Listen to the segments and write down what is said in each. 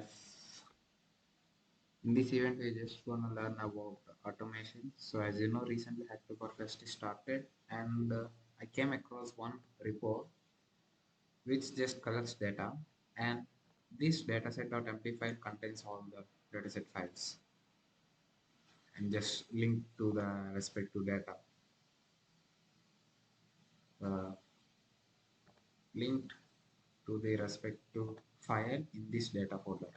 guys. In this event, we're just gonna learn about automation. So, as you know, recently Hacktoberfest started, and I came across one report which just collects data, and this dataset.md file contains all the dataset files and just link to the respective data. Uh, Linked to the respective file in this data folder.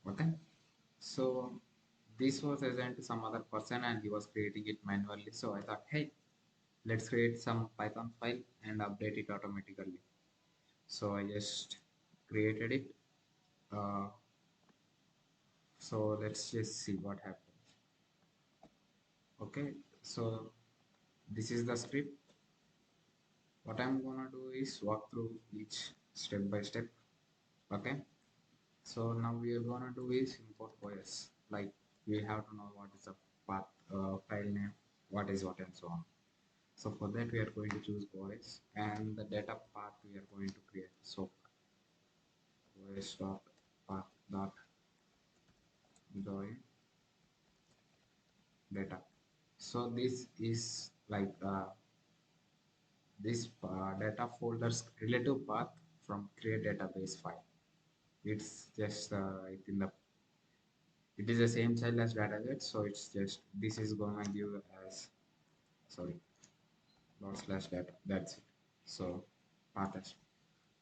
Okay. So this was assigned to some other person and he was creating it manually. So I thought, hey, let's create some Python file and update it automatically. So I just created it. Uh, so let's just see what happens. Okay, so this is the script. What I'm gonna do is walk through each step by step. Okay, so now we are gonna do is import OS. Like we have to know what is the path, file name, what is what, and so on. So for that we are going to choose OS and the data path we are going to create. So OS dot path dot join data. So this is like this data folder's relative path from create database file. It's just in the it is the same child as dataset. So it's just this is gonna give as sorry dot slash data. That's it. So path as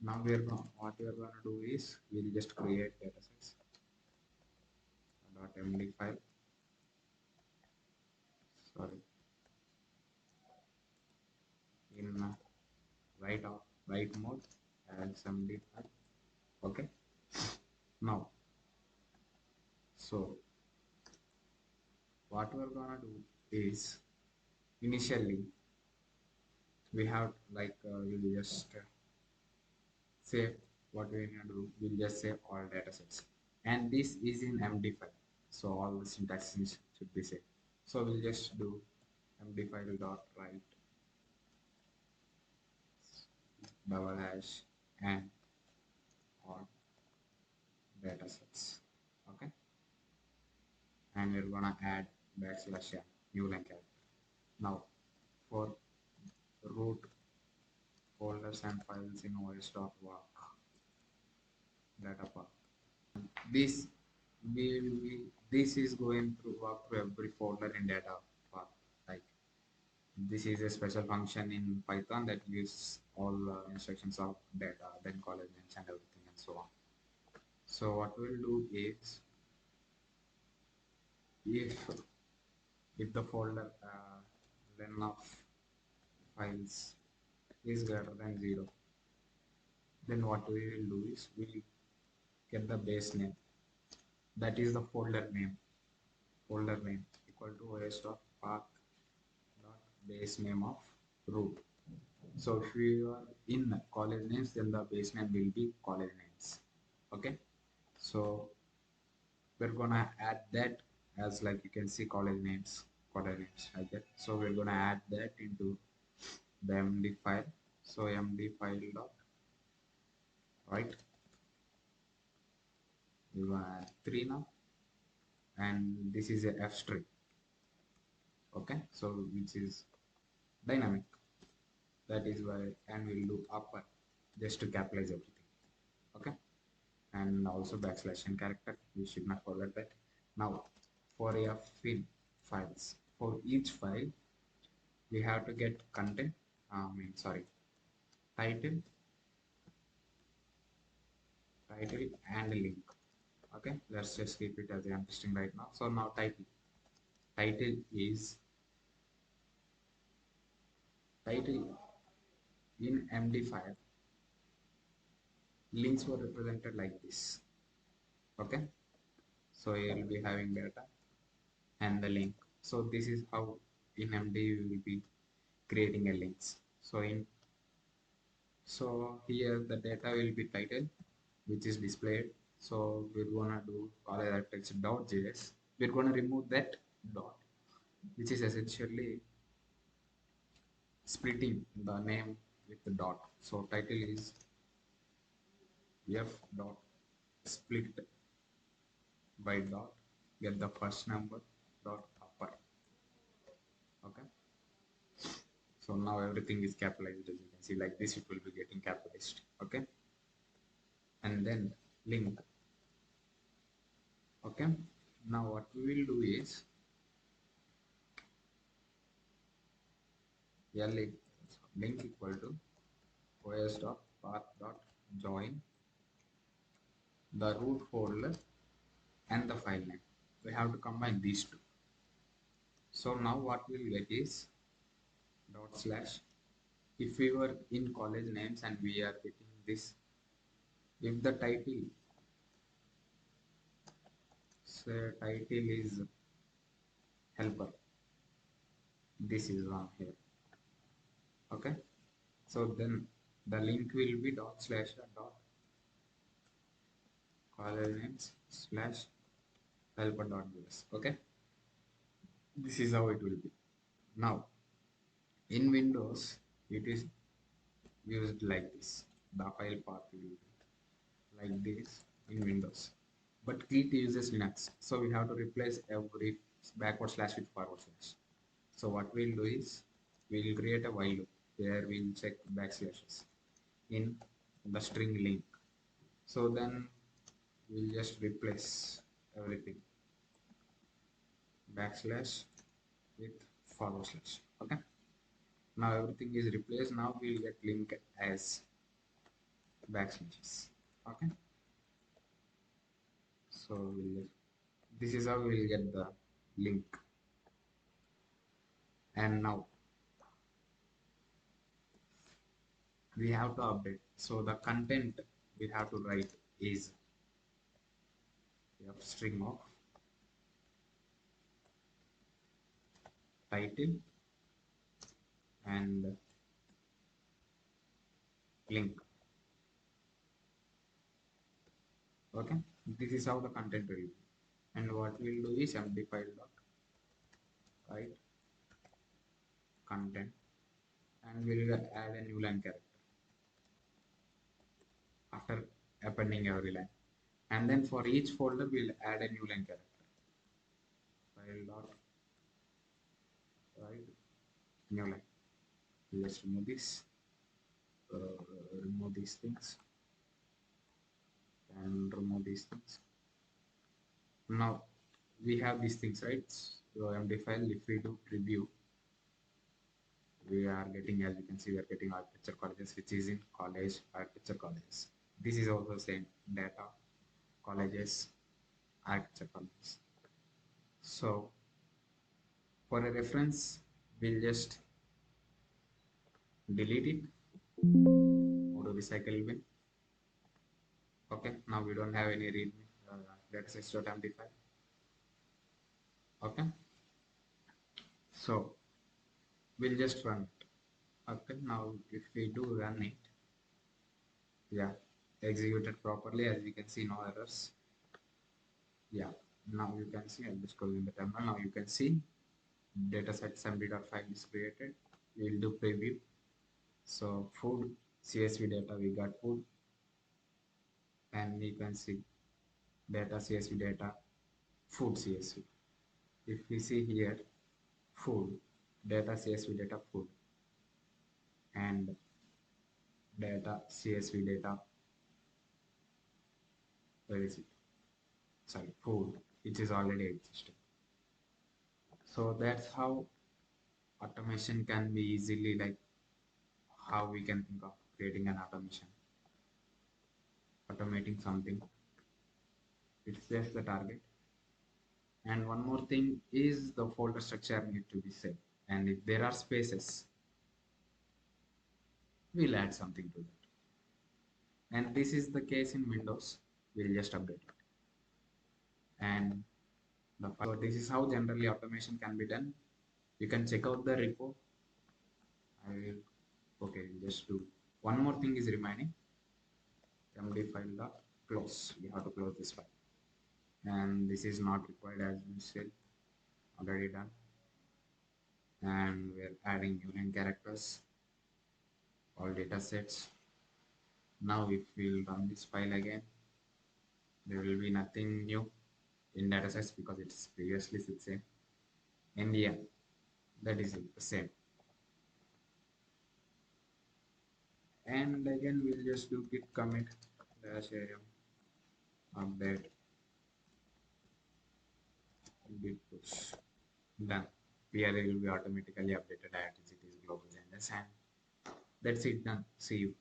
now we are going what we are going to do is we'll just create datasets .md file, sorry, in write mode as md file. Okay, now so what we're gonna do is initially we have like we'll just say what we need to do, we'll just say all datasets and this is in md file, so all the syntax should be saved. So we'll just do md file dot write double hash and all datasets. Okay, and we're gonna add backslash n new line character. Now for root folders and files in os.work data path, this will be this is going to work through every folder in data path. Like this is a special function in Python that gives all instructions of data, then college names and everything and so on. So what we'll do is if the folder len of files is greater than 0, then what we will do is we'll get the base name, that is the folder name equal to os.path dot base name of root. So if we are in college names, then the base name will be college names. Okay, so we're gonna add that as like you can see college names like that. So we're gonna add that into the md file. So md file dot right, we're gonna add 3 now, and this is a f string. Okay, so which is dynamic, that is why, and we'll do upper just to capitalize everything. Okay, and also backslash n character, we should not forget that. Now for a files, for each file we have to get content, sorry, title, and link. Okay, let's just keep it as I'm testing right now. So now title is title in md5 links were represented like this. Okay, so you'll be having data and the link. So this is how in md you will be creating a links. So here the data will be title, which is displayed. So we're gonna do call that text.js. We're gonna remove that dot, which is essentially splitting the name with the dot. So title is f dot split by dot, get the first number dot upper. Okay, so now everything is capitalized, as you can see, like this it will be getting capitalized. Okay, and then link. Okay, now what we will do is link, link equal to os dot path dot join the root folder and the file name. We have to combine these two. So now what we'll get is dot slash. If we were in college names and we are getting this, if the title, say title is helper, this is on here. Okay, so then the link will be dot slash dot college names slash helper dot js. Okay, this is how it will be. Now in Windows it is used like this. The file path will be like this in Windows, but Git uses Linux, so we have to replace every backward slash with forward slash. So what we'll do is we'll create a while loop where we'll check backslashes in the string link. So then we'll just replace everything backslash with forward slash. Okay, now everything is replaced. Now we'll get link as backslashes. Okay, so this is how we'll get the link. And now we have to update, so the content we have to write is f string of title and link. Okay, this is how the content will be. And what we'll do is empty file dot write content, and we'll add a new line character after appending every line. And then for each folder we'll add a new line character. File dot write new line. Let's remove these things and remove these things. Now we have these things, right? So MD file, if we do preview, we are getting, as you can see, we are getting architecture colleges, which is in college architecture colleges. This is also same data colleges architecture colleges. So for a reference, we'll just delete it, go to recycle bin. Okay, now we don't have any readme datasets.md file. Okay, so we'll just run it. Okay, now if we do run it, yeah, executed properly, as you can see, no errors. Yeah, now you can see, I'm just closing the terminal. Now you can see dataset assembly.file is created. We'll do preview. So food CSV data, we got food, and you can see data CSV data, food CSV. If we see here food data CSV data food, and data CSV data, where is it? Sorry, food, which is already existing. So that's how automation can be easily, like how we can think of creating an automation, automating something. It's just the target. And one more thing is the folder structure need to be set. And if there are spaces, we'll add something to that. And this is the case in Windows. We'll just update it. And so this is how generally automation can be done. You can check out the repo. I will, okay, just do. One more thing is remaining. MD file dot close. We have to close this file. And this is not required, as we said, already done. And we're adding union characters, all data sets. Now if we'll run this file again, There will be nothing new in data sets because it's previously the same. And yeah, that is it, the same. And again, we'll just do git commit dash am update git push. Done. PRA will be automatically updated as it is global genders, and that's it. Done. See you.